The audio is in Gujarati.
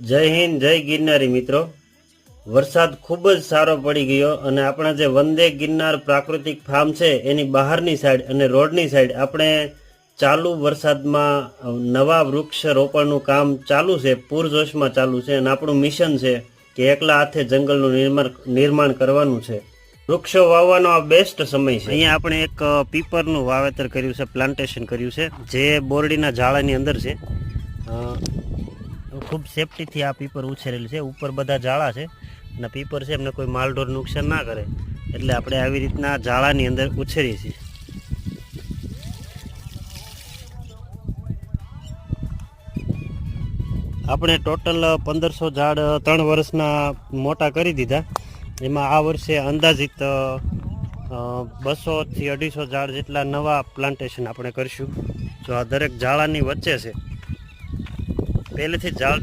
જય હિન્દ, જય ગિરનારી મિત્રો। વરસાદ ખૂબ જ સારો પડી ગયો અને આપણા જે વંદે ગિરનાર પ્રાકૃતિક ફાર્મ છે એની બહારની સાઈડ અને રોડની સાઈડ આપણે ચાલુ વરસાદમાં નવા વૃક્ષ રોપણનું કામ ચાલુ છે, પૂરજોશમાં ચાલુ છે અને આપણું મિશન છે કે એકલા હાથે જંગલનું નિર્માણ કરવાનું છે। વૃક્ષો વાવવાનો આ બેસ્ટ સમય છે। અહીંયા આપણે એક પીપરનું વાવેતર કર્યું છે, પ્લાન્ટેશન કર્યું છે, જે બોરડીના ઝાડાની અંદર છે। ખૂબ સેફટીથી આ પીપર ઉછેરેલું છે। ઉપર બધા ઝાડા છે અને પીપર છે એમને કોઈ માલઢોર નુકસાન ના કરે એટલે આપણે આવી રીતના ઝાડાની અંદર ઉછેરીએ છીએ। આપણે ટોટલ 1500 ઝાડ 3 વર્ષના મોટા કરી દીધા। એમાં આ વર્ષે અંદાજિત 200 થી 250 ઝાડ જેટલા નવા પ્લાન્ટેશન આપણે કરીશું। જો આ દરેક ઝાડાની વચ્ચે છે, પહેલેથી ઝાડ